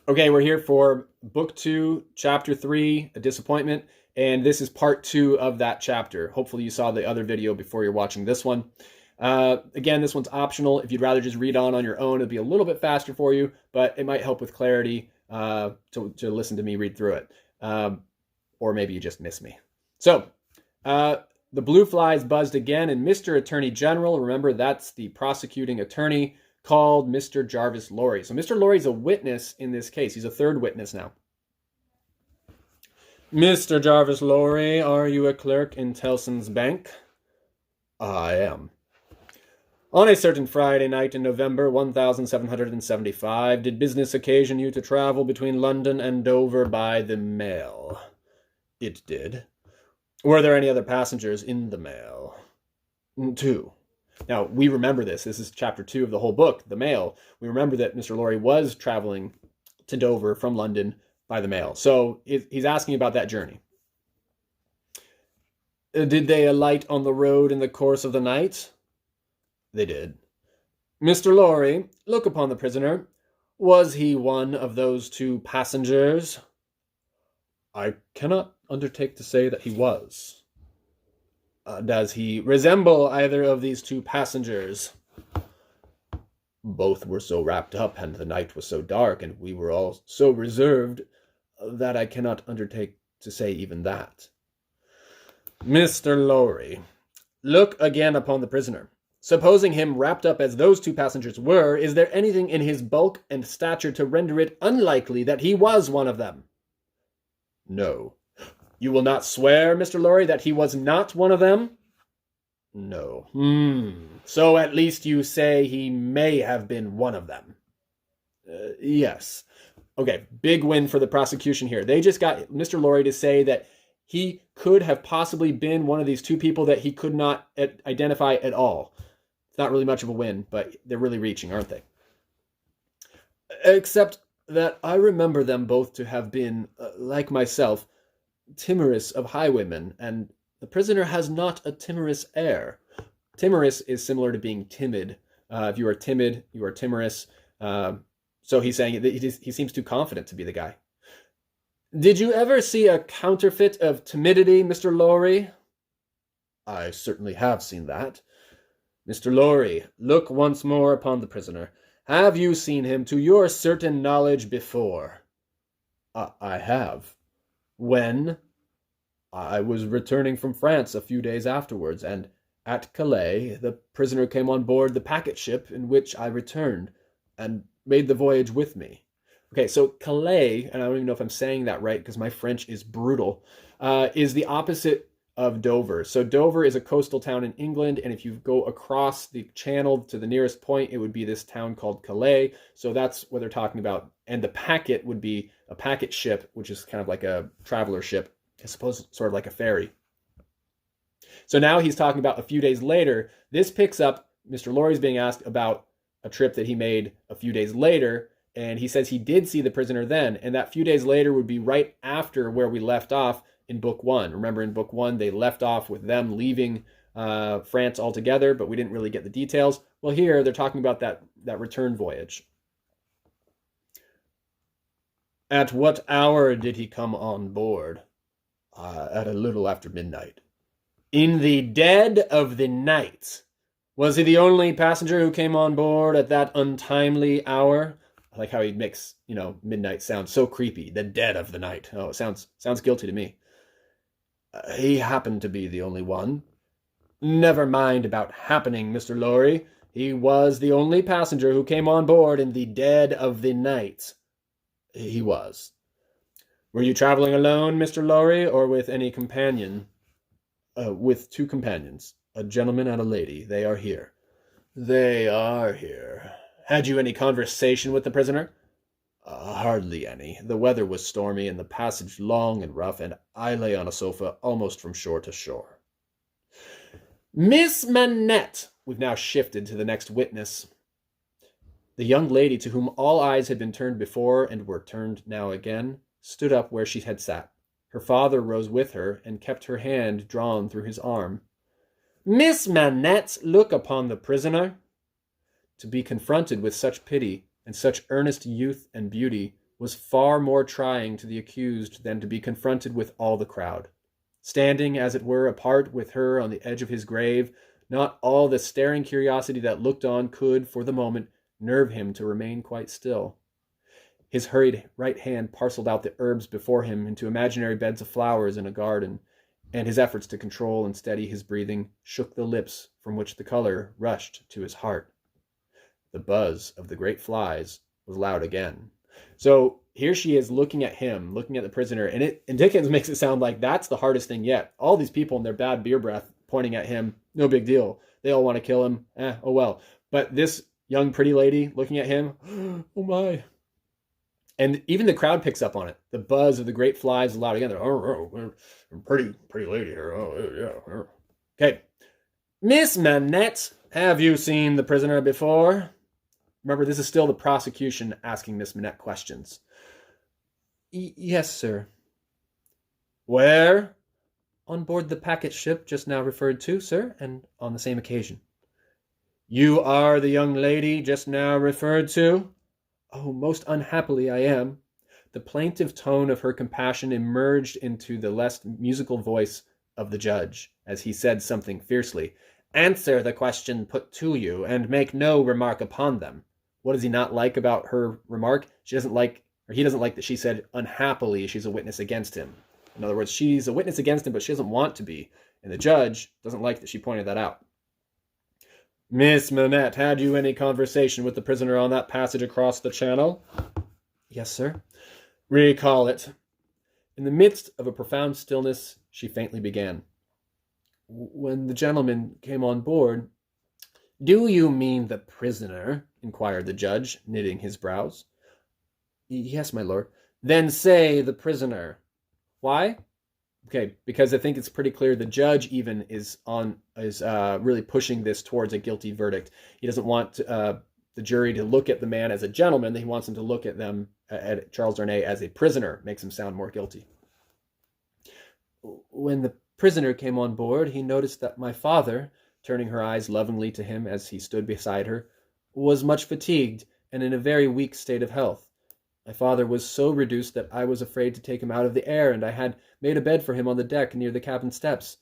Okay, we're here for Book 2, Chapter 3, A Disappointment, and this is part 2 of that chapter. Hopefully you saw the other video before you're watching this one. Again, this one's optional. If you'd rather just read on your own, it'll be a little bit faster for you, but it might help with clarity to listen to me read through it. Or maybe you just miss me. So, the blue flies buzzed again, and Mr. Attorney General, remember that's the prosecuting attorney, called Mr. Jarvis Lorry. So Mr. Lorry's a witness in this case. He's a third witness now. Mr. Jarvis Lorry, are you a clerk in Tellson's Bank? I am. On a certain Friday night in November 1775, did business occasion you to travel between London and Dover by the mail? It did. Were there any other passengers in the mail? Two. Now, we remember this. This is chapter 2 of the whole book, the mail. We remember that Mr. Lorry was traveling to Dover from London by the mail. So he's asking about that journey. Did they alight on the road in the course of the night? They did. Mr. Lorry, look upon the prisoner. Was he one of those two passengers? I cannot undertake to say that he was. Does he resemble either of these two passengers? Both were so wrapped up, and the night was so dark, and we were all so reserved, that I cannot undertake to say even that. Mr. Lorry, look again upon the prisoner. Supposing him wrapped up as those two passengers were, is there anything in his bulk and stature to render it unlikely that he was one of them? No. You will not swear, Mr. Lorry, that he was not one of them? No. So at least you say he may have been one of them. Yes. Okay, big win for the prosecution here. They just got Mr. Lorry to say that he could have possibly been one of these two people that he could not identify at all. It's not really much of a win, but they're really reaching, aren't they? Except that I remember them both to have been, like myself, timorous of highwaymen, and the prisoner has not a timorous air. Timorous is similar to being timid. If you are timid, you are timorous. So he's saying that he seems too confident to be the guy. Did you ever see a counterfeit of timidity, Mr. Lorry? I certainly have seen that. Mr. Lorry, look once more upon the prisoner. Have you seen him to your certain knowledge before? I have. When? I was returning from France a few days afterwards, and at Calais the prisoner came on board the packet ship in which I returned, and made the voyage with me. Okay, so Calais, and I don't even know if I'm saying that right because my French is brutal, is the opposite of Dover. So Dover is a coastal town in England, and if you go across the channel to the nearest point, it would be this town called Calais. So that's what they're talking about. And the packet would be a packet ship, which is kind of like a traveler ship, I suppose, sort of like a ferry. So now he's talking about a few days later. This picks up, Mr. Lorry's being asked about a trip that he made a few days later, and he says he did see the prisoner then, and that few days later would be right after where we left off in Book 1. Remember, in Book 1, they left off with them leaving France altogether, but we didn't really get the details. Well, here, they're talking about that return voyage. At what hour did he come on board? At a little after midnight. In the dead of the night. Was he the only passenger who came on board at that untimely hour? I like how he makes, midnight sound so creepy. The dead of the night. Oh, it sounds guilty to me. He happened to be the only one. Never mind about happening, Mr. Lorry. He was the only passenger who came on board in the dead of the night. He was. Were you traveling alone, Mr. Lorry, or with any companion? With two companions, a gentleman and a lady. They are here. They are here. Had you any conversation with the prisoner? Hardly any. The weather was stormy and the passage long and rough, and I lay on a sofa almost from shore to shore. Miss Manette! We've now shifted to the next witness. The young lady, to whom all eyes had been turned before and were turned now again, stood up where she had sat. Her father rose with her and kept her hand drawn through his arm. Miss Manette, look upon the prisoner. To be confronted with such pity and such earnest youth and beauty was far more trying to the accused than to be confronted with all the crowd. Standing, as it were, apart with her on the edge of his grave, not all the staring curiosity that looked on could, for the moment, nerve him to remain quite still. His hurried right hand parceled out the herbs before him into imaginary beds of flowers in a garden, and his efforts to control and steady his breathing shook the lips from which the color rushed to his heart. The buzz of the great flies was loud again. So here she is looking at him, looking at the prisoner, and Dickens makes it sound like that's the hardest thing yet. All these people in their bad beer breath pointing at him, no big deal. They all want to kill him. Oh well. But this young pretty lady looking at him, oh my. And even the crowd picks up on it. The buzz of the great flies is loud again. They're, oh, pretty lady here. Oh, yeah. Okay. Miss Manette, have you seen the prisoner before? Remember, this is still the prosecution asking Miss Manette questions. Yes, sir. Where? On board the packet ship just now referred to, sir, and on the same occasion. You are the young lady just now referred to? Oh, most unhappily I am. The plaintive tone of her compassion emerged into the less musical voice of the judge, as he said something fiercely. Answer the question put to you, and make no remark upon them. What does he not like about her remark? He doesn't like that she said, unhappily, she's a witness against him. In other words, she's a witness against him, but she doesn't want to be. And the judge doesn't like that she pointed that out. Miss Manette, had you any conversation with the prisoner on that passage across the channel? Yes, sir. Recall it. In the midst of a profound stillness, she faintly began. When the gentleman came on board... Do you mean the prisoner? Inquired the judge, knitting his brows. Yes, my lord. Then say the prisoner. Why? Okay, because I think it's pretty clear the judge even is really pushing this towards a guilty verdict. He doesn't want the jury to look at the man as a gentleman. He wants them to look at them, at Charles Darnay, as a prisoner. Makes him sound more guilty. When the prisoner came on board, he noticed that my father, turning her eyes lovingly to him as he stood beside her, was much fatigued and in a very weak state of health. My father was so reduced that I was afraid to take him out of the air, and I had made a bed for him on the deck near the cabin steps,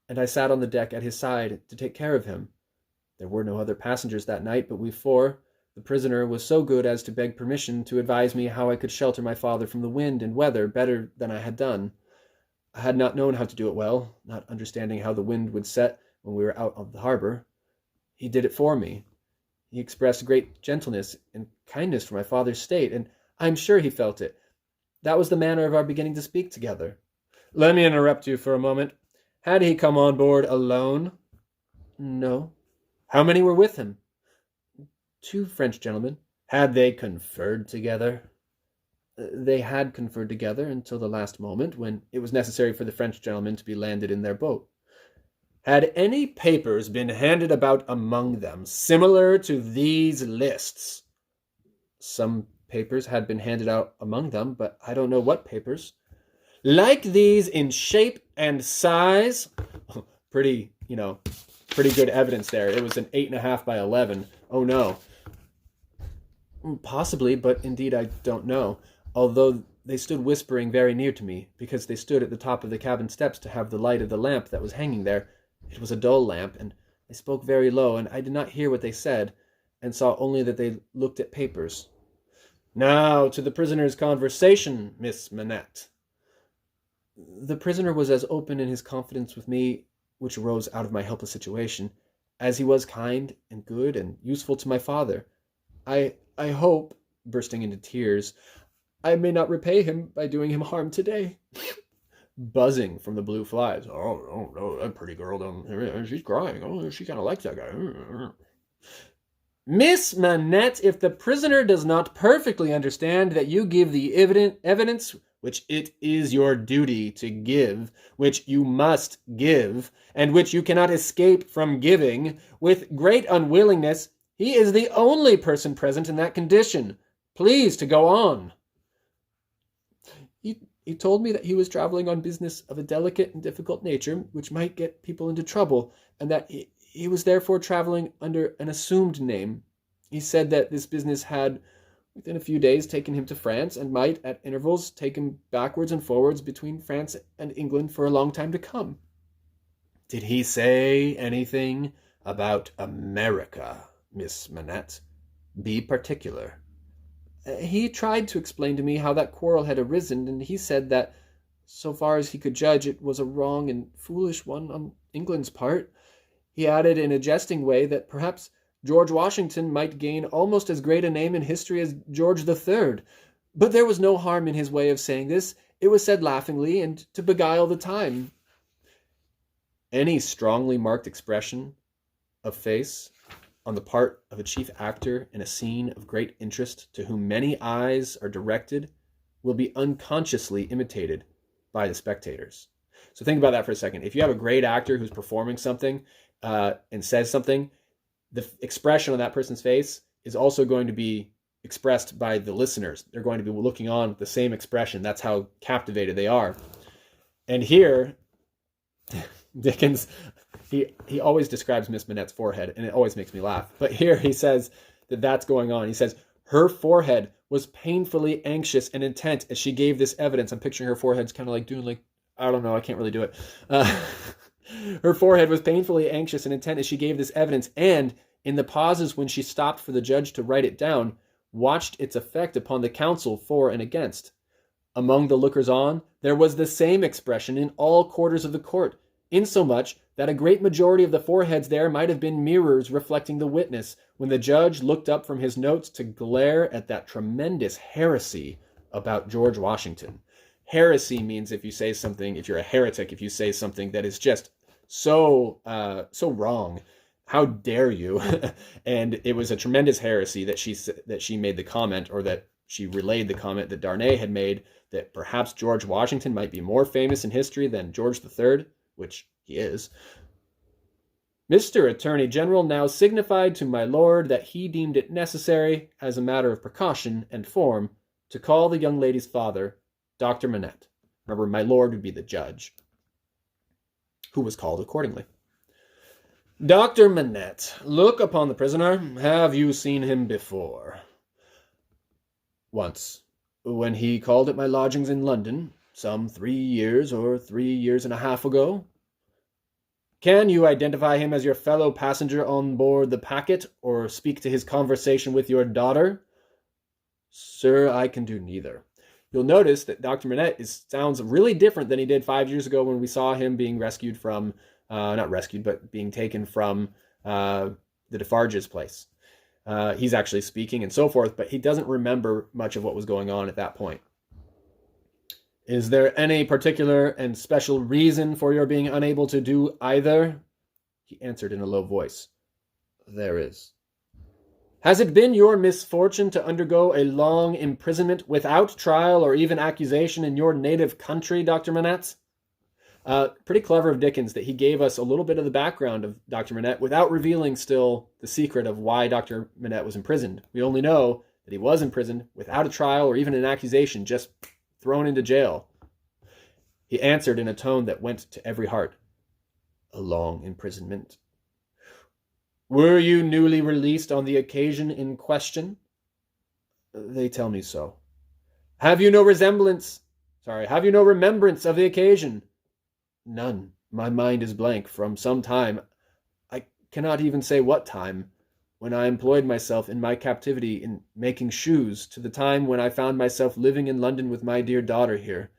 and I sat on the deck at his side to take care of him. There were no other passengers that night but we four. The prisoner was so good as to beg permission to advise me how I could shelter my father from the wind and weather better than I had done. I had not known how to do it well, not understanding how the wind would set when we were out of the harbor. He did it for me. He expressed great gentleness and kindness for my father's state, and I'm sure he felt it. That was the manner of our beginning to speak together. Let me interrupt you for a moment. Had he come on board alone? No. How many were with him? 2 French gentlemen. Had they conferred together? They had conferred together until the last moment, when it was necessary for the French gentlemen to be landed in their boat. Had any papers been handed about among them similar to these lists? Some papers had been handed out among them, but I don't know what papers. Like these in shape and size? Pretty good evidence there. It was an 8.5 by 11. Oh no. Possibly, but indeed I don't know. Although they stood whispering very near to me, because they stood at the top of the cabin steps to have the light of the lamp that was hanging there. It was a dull lamp, and they spoke very low, and I did not hear what they said, and saw only that they looked at papers. Now to the prisoner's conversation, Miss Manette. The prisoner was as open in his confidence with me, which arose out of my helpless situation, as he was kind and good and useful to my father. I hope, bursting into tears, I may not repay him by doing him harm today. Buzzing from the blue flies. Oh, no, that pretty girl down there, she's crying. Oh, she kind of likes that guy. Miss Manette, if the prisoner does not perfectly understand that you give the evidence which it is your duty to give, which you must give, and which you cannot escape from giving, with great unwillingness, he is the only person present in that condition. Please to go on. He told me that he was traveling on business of a delicate and difficult nature, which might get people into trouble, and that he was therefore traveling under an assumed name. He said that this business had within a few days taken him to France, and might, at intervals, take him backwards and forwards between France and England for a long time to come. Did he say anything about America, Miss Manette? Be particular. He tried to explain to me how that quarrel had arisen, and he said that, so far as he could judge, it was a wrong and foolish one on England's part. He added in a jesting way that perhaps George Washington might gain almost as great a name in history as George III. But there was no harm in his way of saying this. It was said laughingly and to beguile the time. Any strongly marked expression of face on the part of a chief actor in a scene of great interest to whom many eyes are directed will be unconsciously imitated by the spectators. So think about that for a second. If you have a great actor who's performing something and says something, the expression on that person's face is also going to be expressed by the listeners. They're going to be looking on with the same expression. That's how captivated they are. And here, Dickens, he always describes Miss Manette's forehead, and it always makes me laugh. But here he says that that's going on. He says, her forehead was painfully anxious and intent as she gave this evidence. I'm picturing her forehead's kind of like doing like, I don't know, I can't really do it. Her forehead was painfully anxious and intent as she gave this evidence, and in the pauses when she stopped for the judge to write it down, watched its effect upon the counsel for and against. Among the lookers-on, there was the same expression in all quarters of the court, insomuch that a great majority of the foreheads there might have been mirrors reflecting the witness, when the judge looked up from his notes to glare at that tremendous heresy about George Washington. Heresy means if you're a heretic, if you say something that is just so wrong, how dare you? And it was a tremendous heresy that she made the comment, or that she relayed the comment that Darnay had made, that perhaps George Washington might be more famous in history than George III, which he is. Mr. Attorney General now signified to my lord that he deemed it necessary, as a matter of precaution and form, to call the young lady's father, Dr. Manette. Remember, my lord would be the judge, who was called accordingly. Dr. Manette, look upon the prisoner. Have you seen him before? Once, when he called at my lodgings in London, some 3 years or 3 years and a half ago. Can you identify him as your fellow passenger on board the packet, or speak to his conversation with your daughter? Sir, I can do neither. You'll notice that Dr. Manette sounds really different than he did 5 years ago when we saw him being rescued from, being taken from the Defarge's place. He's actually speaking and so forth, but he doesn't remember much of what was going on at that point. Is there any particular and special reason for your being unable to do either? He answered in a low voice. There is. Has it been your misfortune to undergo a long imprisonment without trial or even accusation in your native country, Dr. Manette? Pretty clever of Dickens that he gave us a little bit of the background of Dr. Manette without revealing still the secret of why Dr. Manette was imprisoned. We only know that he was imprisoned without a trial or even an accusation, just thrown into jail. He answered in a tone that went to every heart. A long imprisonment. Were you newly released on the occasion in question? They tell me so. Have you no remembrance of the occasion? None. My mind is blank from some time. I cannot even say what time, when I employed myself in my captivity in making shoes, to the time when I found myself living in London with my dear daughter here.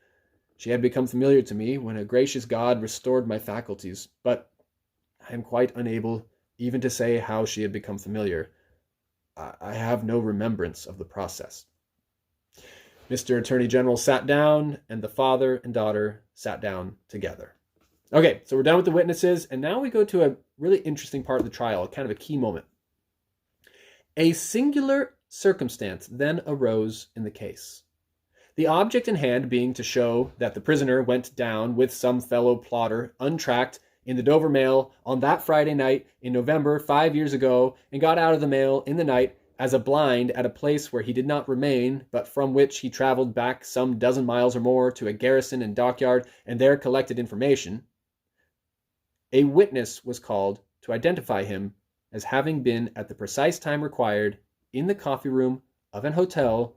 She had become familiar to me when a gracious God restored my faculties, but I am quite unable even to say how she had become familiar. I have no remembrance of the process. Mr. Attorney General sat down, and the father and daughter sat down together. Okay, so we're done with the witnesses, and now we go to a really interesting part of the trial, kind of a key moment. A singular circumstance then arose in the case. The object in hand being to show that the prisoner went down with some fellow plotter, untracked, in the Dover mail on that Friday night in November 5 years ago, and got out of the mail in the night as a blind at a place where he did not remain, but from which he traveled back some dozen miles or more to a garrison and dockyard, and there collected information. A witness was called to identify him as having been at the precise time required in the coffee room of an hotel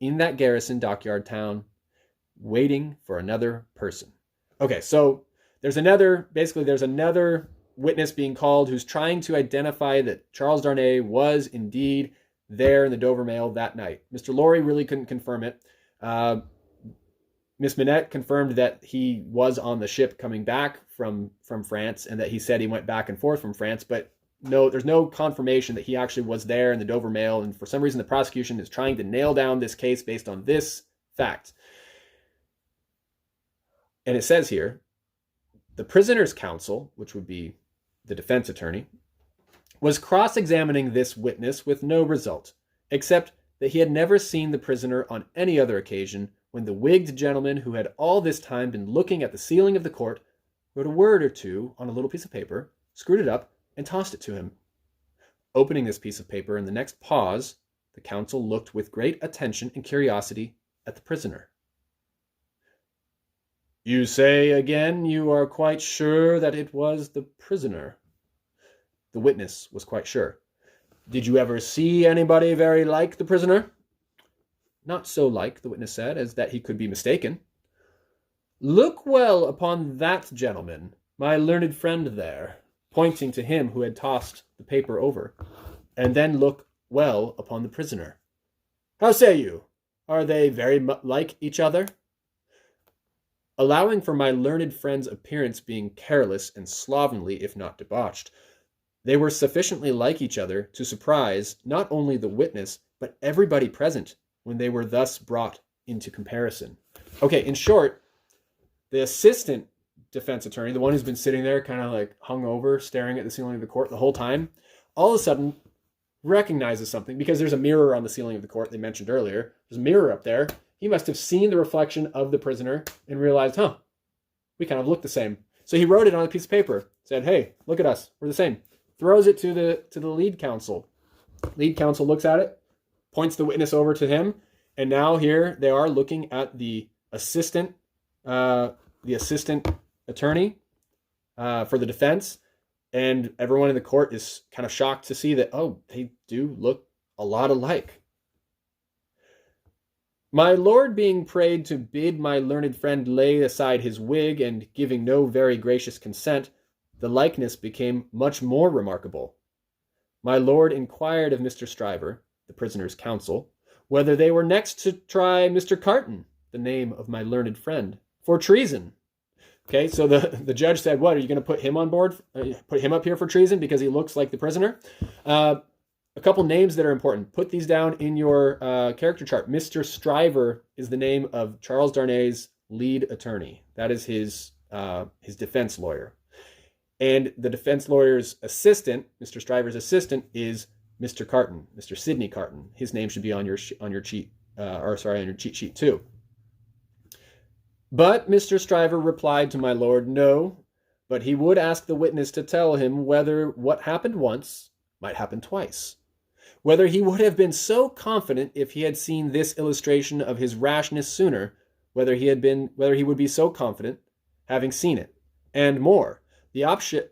in that garrison dockyard town, waiting for another person. Okay, so there's another witness being called who's trying to identify that Charles Darnay was indeed there in the Dover Mail that night. Mr. Lorry really couldn't confirm it. Miss Minette confirmed that he was on the ship coming back from France, and that he said he went back and forth from France, but no, there's no confirmation that he actually was there in the Dover Mail, and for some reason the prosecution is trying to nail down this case based on this fact. And it says here, the prisoner's counsel, which would be the defense attorney, was cross-examining this witness with no result, except that he had never seen the prisoner on any other occasion when the wigged gentleman who had all this time been looking at the ceiling of the court wrote a word or two on a little piece of paper, screwed it up, and tossed it to him. Opening this piece of paper in the next pause, the counsel looked with great attention and curiosity at the prisoner. You say again you are quite sure that it was the prisoner? The witness was quite sure. Did you ever see anybody very like the prisoner? Not so like, the witness said, as that he could be mistaken. Look well upon that gentleman, my learned friend there, pointing to him who had tossed the paper over, and then look well upon the prisoner. How say you? Are they very like each other? Allowing for my learned friend's appearance being careless and slovenly, if not debauched, they were sufficiently like each other to surprise not only the witness, but everybody present when they were thus brought into comparison. Okay, in short, the assistant defense attorney, the one who's been sitting there kind of like hung over, staring at the ceiling of the court the whole time, all of a sudden recognizes something, because there's a mirror on the ceiling of the court they mentioned earlier. There's a mirror up there. He must have seen the reflection of the prisoner and realized, we kind of look the same. So he wrote it on a piece of paper, said, hey, look at us, we're the same. Throws it to the lead counsel. Lead counsel looks at it, points the witness over to him, and now here they are looking at the assistant attorney for the defense, and everyone in the court is kind of shocked to see that, they do look a lot alike. My lord being prayed to bid my learned friend lay aside his wig, and giving no very gracious consent, the likeness became much more remarkable. My lord inquired of Mr. Stryver, the prisoner's counsel, whether they were next to try Mr. Carton, the name of my learned friend, for treason. Okay, so the judge said, what, are you going to put him on board, put him up here for treason because he looks like the prisoner? A couple names that are important. Put these down in your character chart. Mr. Stryver is the name of Charles Darnay's lead attorney. That is his defense lawyer. And the defense lawyer's assistant, Mr. Stryver's assistant, is Mr. Carton, Mr. Sidney Carton. His name should be on your cheat sheet too. But Mr. Stryver replied to my lord, no, but he would ask the witness to tell him whether what happened once might happen twice. Whether he would have been so confident if he had seen this illustration of his rashness sooner, whether he would be so confident having seen it, and more. The upshot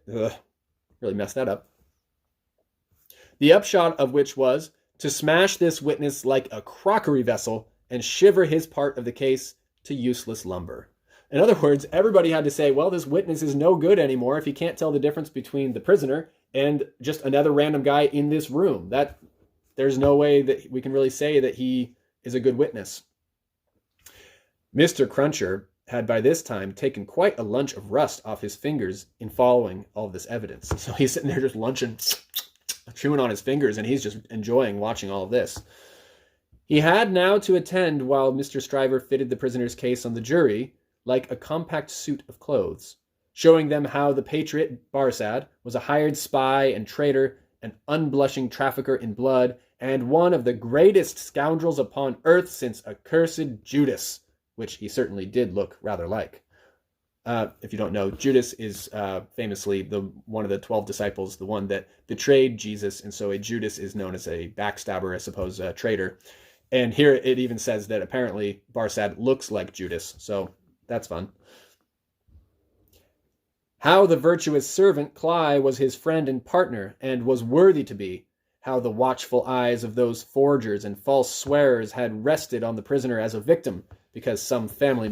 of which was to smash this witness like a crockery vessel and shiver his part of the case to useless lumber. In other words, everybody had to say, well, this witness is no good anymore if he can't tell the difference between the prisoner and just another random guy in this room. That there's no way that we can really say that he is a good witness. Mr. Cruncher had by this time taken quite a lunch of rust off his fingers in following all of this evidence. So he's sitting there just lunching, chewing on his fingers, and he's just enjoying watching all of this. He had now to attend while Mr. Stryver fitted the prisoner's case on the jury like a compact suit of clothes, showing them how the patriot Barsad was a hired spy and traitor, an unblushing trafficker in blood, and one of the greatest scoundrels upon earth since accursed Judas, which he certainly did look rather like. If you don't know, Judas is famously one of the 12 disciples, the one that betrayed Jesus, and so a Judas is known as a backstabber, I suppose, a traitor. And here it even says that apparently Barsad looks like Judas, so that's fun. How the virtuous servant Cly was his friend and partner, and was worthy to be, how the watchful eyes of those forgers and false swearers had rested on the prisoner as a victim, because some family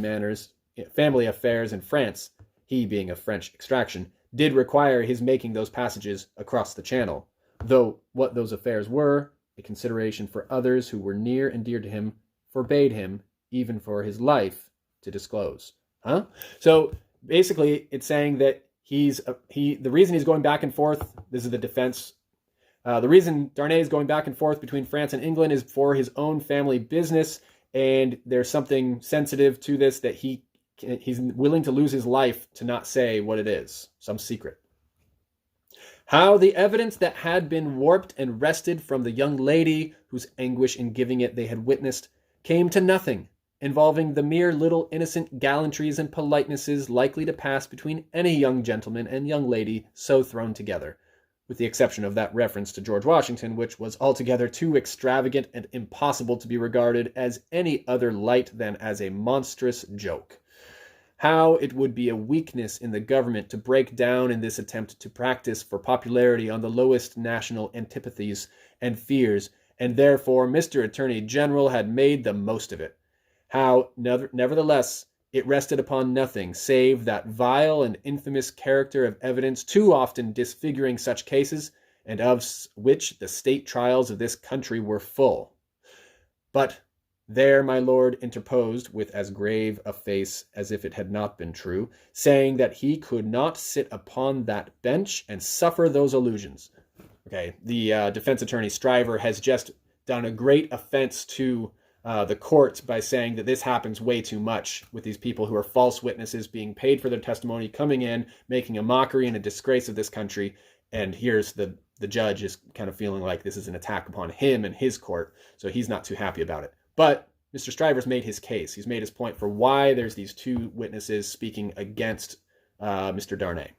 affairs in France, he being of French extraction, did require his making those passages across the Channel, though what those affairs were, a consideration for others who were near and dear to him, forbade him, even for his life, to disclose. So basically, it's saying that the reason he's going back and forth, this is the defense, the reason Darnay is going back and forth between France and England is for his own family business, and there's something sensitive to this that he's willing to lose his life to not say what it is, some secret. How the evidence that had been warped and wrested from the young lady, whose anguish in giving it they had witnessed, came to nothing, involving the mere little innocent gallantries and politenesses likely to pass between any young gentleman and young lady so thrown together, with the exception of that reference to George Washington, which was altogether too extravagant and impossible to be regarded as any other light than as a monstrous joke. How it would be a weakness in the government to break down in this attempt to practice for popularity on the lowest national antipathies and fears, and therefore Mr. Attorney General had made the most of it. How, nevertheless, it rested upon nothing save that vile and infamous character of evidence too often disfiguring such cases, and of which the state trials of this country were full. But there my lord interposed with as grave a face as if it had not been true, saying that he could not sit upon that bench and suffer those allusions. Okay, the defense attorney Stryver has just done a great offense to the court by saying that this happens way too much with these people who are false witnesses being paid for their testimony, coming in, making a mockery and a disgrace of this country. And here's the judge is kind of feeling like this is an attack upon him and his court, so he's not too happy about it. But Mr. Stryver's made his case. He's made his point for why there's these two witnesses speaking against Mr. Darnay.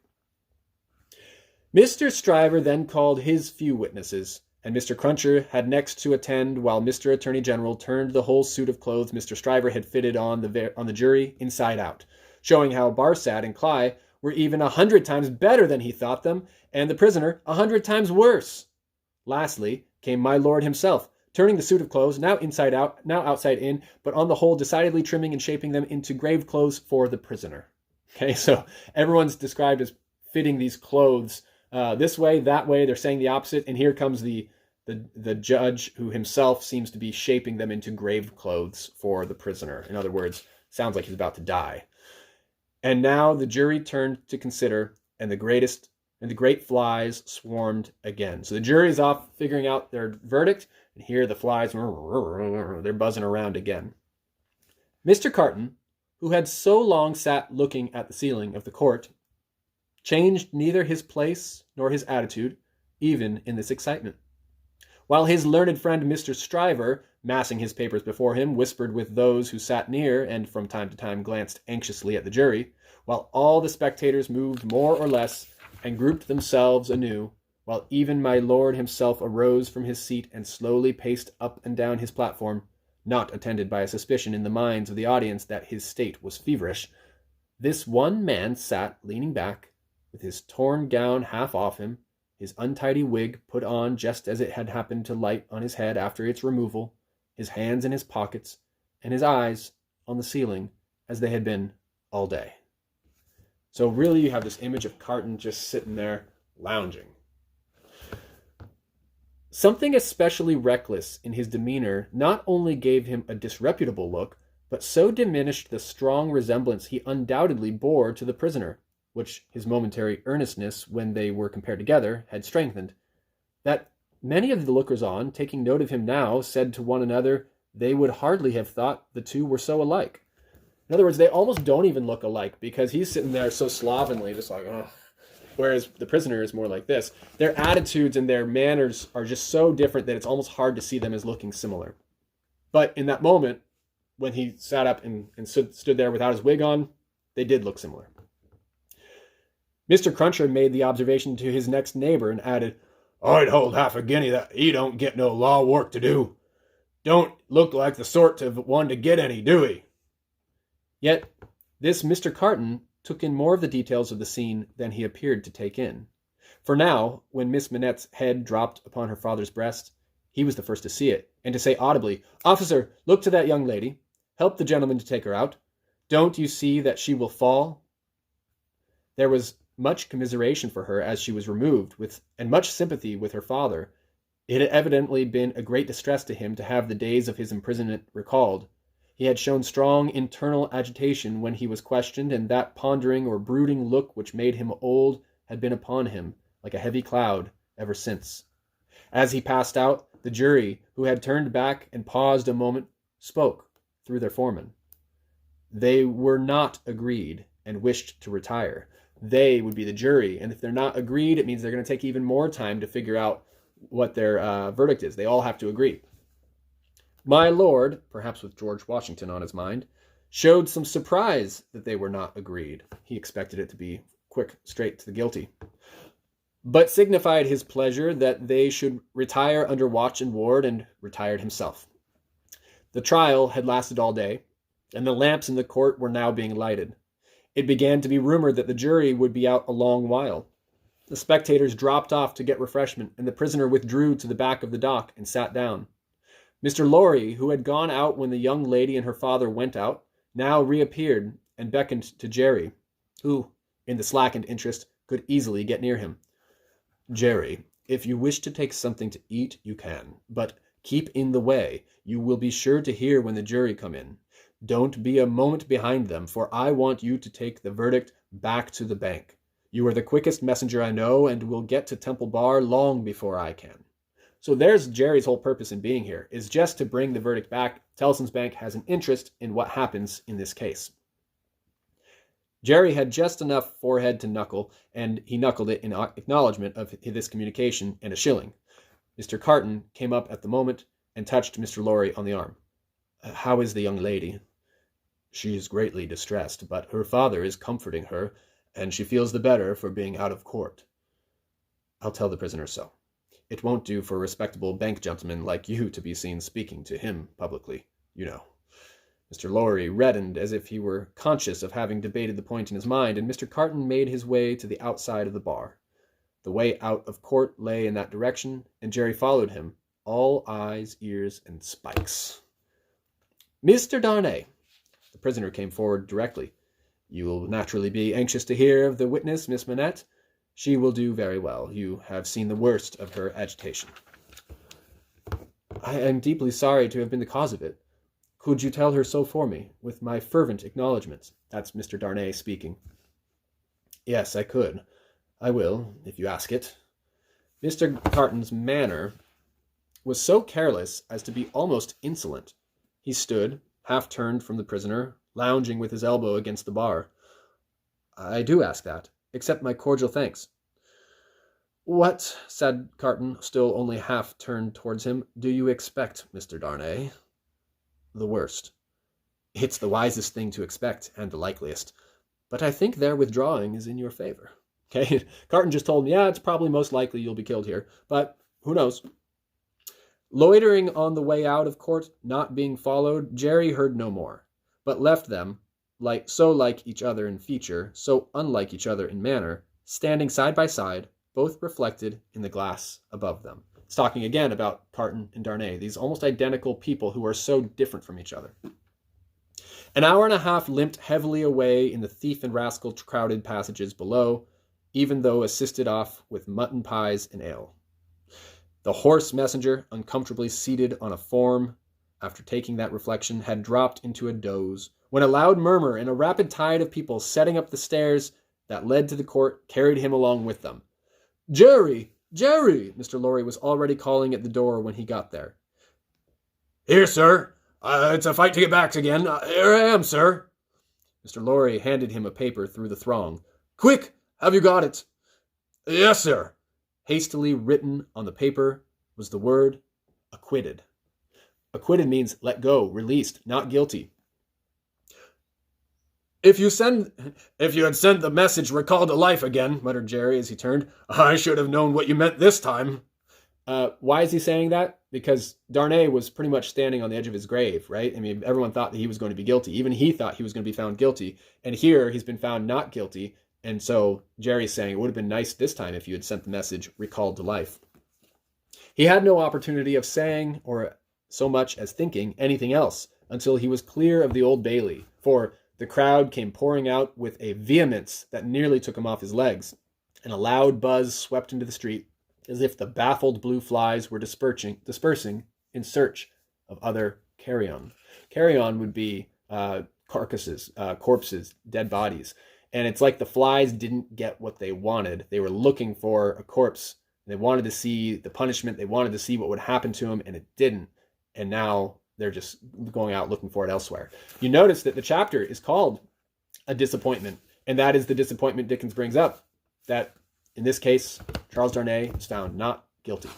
Mr. Stryver then called his few witnesses, and Mr. Cruncher had next to attend while Mr. Attorney General turned the whole suit of clothes Mr. Stryver had fitted on the jury inside out, showing how Barsad and Cly were even 100 times better than he thought them, and the prisoner 100 times worse. Lastly came my lord himself, turning the suit of clothes, now inside out, now outside in, but on the whole decidedly trimming and shaping them into grave clothes for the prisoner. Okay, so everyone's described as fitting these clothes this way, that way. They're saying the opposite, and here comes the judge who himself seems to be shaping them into grave clothes for the prisoner. In other words, sounds like he's about to die. And now the jury turned to consider, and the great flies swarmed again. So the jury is off figuring out their verdict, and here the flies, they're buzzing around again. Mr. Carton, who had so long sat looking at the ceiling of the court, changed neither his place nor his attitude, even in this excitement. While his learned friend Mr. Stryver, massing his papers before him, whispered with those who sat near and from time to time glanced anxiously at the jury, while all the spectators moved more or less and grouped themselves anew, while even my lord himself arose from his seat and slowly paced up and down his platform, not attended by a suspicion in the minds of the audience that his state was feverish, this one man sat leaning back, with his torn gown half off him, his untidy wig put on just as it had happened to light on his head after its removal, his hands in his pockets, and his eyes on the ceiling as they had been all day. So really you have this image of Carton just sitting there lounging. Something especially reckless in his demeanor not only gave him a disreputable look, but so diminished the strong resemblance he undoubtedly bore to the prisoner, which his momentary earnestness, when they were compared together, had strengthened, that many of the lookers-on, taking note of him now, said to one another they would hardly have thought the two were so alike. In other words, they almost don't even look alike, because he's sitting there so slovenly, just like, oh. Whereas the prisoner is more like this. Their attitudes and their manners are just so different that it's almost hard to see them as looking similar. But in that moment, when he sat up and stood there without his wig on, they did look similar. Mr. Cruncher made the observation to his next neighbor and added, "I'd hold half a guinea that he don't get no law work to do. Don't look like the sort of one to get any, do he?" Yet this Mr. Carton took in more of the details of the scene than he appeared to take in. For now, when Miss Manette's head dropped upon her father's breast, he was the first to see it, and to say audibly, "Officer, look to that young lady. Help the gentleman to take her out. Don't you see that she will fall?" There was much commiseration for her as she was removed, and much sympathy with her father. It had evidently been a great distress to him to have the days of his imprisonment recalled. He had shown strong internal agitation when he was questioned, and that pondering or brooding look which made him old had been upon him like a heavy cloud ever since. As he passed out, the jury, who had turned back and paused a moment, spoke through their foreman. They were not agreed and wished to retire. They would be the jury, and if they're not agreed, it means they're going to take even more time to figure out what their verdict is. They all have to agree. My lord, perhaps with George Washington on his mind, showed some surprise that they were not agreed. He expected it to be quick, straight to the guilty, but signified his pleasure that they should retire under watch and ward, and retired himself. The trial had lasted all day, and the lamps in the court were now being lighted. It began to be rumored that the jury would be out a long while. The spectators dropped off to get refreshment, and the prisoner withdrew to the back of the dock and sat down. Mr. Lorry, who had gone out when the young lady and her father went out, now reappeared and beckoned to Jerry, who, in the slackened interest, could easily get near him. "Jerry, if you wish to take something to eat, you can, but keep in the way. You will be sure to hear when the jury come in. Don't be a moment behind them, for I want you to take the verdict back to the bank. You are the quickest messenger I know, and will get to Temple Bar long before I can." So there's Jerry's whole purpose in being here, is just to bring the verdict back. Tellson's Bank has an interest in what happens in this case. Jerry had just enough forehead to knuckle, and he knuckled it in acknowledgement of this communication and a shilling. Mr. Carton came up at the moment and touched Mr. Lorry on the arm. "How is the young lady?" "She is greatly distressed, but her father is comforting her, and she feels the better for being out of court." "I'll tell the prisoner so. It won't do for a respectable bank gentleman like you to be seen speaking to him publicly, you know." Mr. Lorry reddened as if he were conscious of having debated the point in his mind, and Mr. Carton made his way to the outside of the bar. The way out of court lay in that direction, and Jerry followed him, all eyes, ears, and spikes. "Mr. Darnay." The prisoner came forward directly. "You will naturally be anxious to hear of the witness, Miss Manette. She will do very well. You have seen the worst of her agitation." "I am deeply sorry to have been the cause of it. Could you tell her so for me, with my fervent acknowledgments?" That's Mr. Darnay speaking. "Yes, I could. I will, if you ask it." Mr. Carton's manner was so careless as to be almost insolent. He stood, half turned from the prisoner, lounging with his elbow against the bar. "I do ask that. Accept my cordial thanks." "What," said Carton, still only half turned towards him, "do you expect, Mr. Darnay?" "The worst." "It's the wisest thing to expect, and the likeliest. But I think their withdrawing is in your favor." Okay, Carton just told him, yeah, it's probably most likely you'll be killed here, but who knows? Loitering on the way out of court, not being followed, Jerry heard no more, but left them, like each other in feature, so unlike each other in manner, standing side by side, both reflected in the glass above them. It's talking again about Carton and Darnay, these almost identical people who are so different from each other. An hour and a half limped heavily away in the thief and rascal crowded passages below, even though assisted off with mutton pies and ale. The hoarse messenger, uncomfortably seated on a form, after taking that reflection, had dropped into a doze, when a loud murmur and a rapid tide of people setting up the stairs that led to the court carried him along with them. "Jerry! Jerry!" Mr. Lorry was already calling at the door when he got there. "Here, sir. It's a fight to get back again. Here I am, sir." Mr. Lorry handed him a paper through the throng. "Quick! Have you got it?" "Yes, sir." Hastily written on the paper was the word acquitted. Acquitted means let go, released, not guilty. If you had sent the message recalled to life again," muttered Jerry as he turned, "I should have known what you meant this time." Why is he saying that? Because Darnay was pretty much standing on the edge of his grave, right? I mean, everyone thought that he was going to be guilty. Even he thought he was going to be found guilty. And here he's been found not guilty. And so Jerry's saying it would have been nice this time if you had sent the message recalled to life. He had no opportunity of saying or so much as thinking anything else until he was clear of the Old Bailey, for the crowd came pouring out with a vehemence that nearly took him off his legs, and a loud buzz swept into the street as if the baffled blue flies were dispersing in search of other carrion. Carrion would be carcasses, corpses, dead bodies. And it's like the flies didn't get what they wanted. They were looking for a corpse. They wanted to see the punishment. They wanted to see what would happen to him, and it didn't. And now they're just going out looking for it elsewhere. You notice that the chapter is called A Disappointment, and that is the disappointment Dickens brings up, that in this case, Charles Darnay is found not guilty.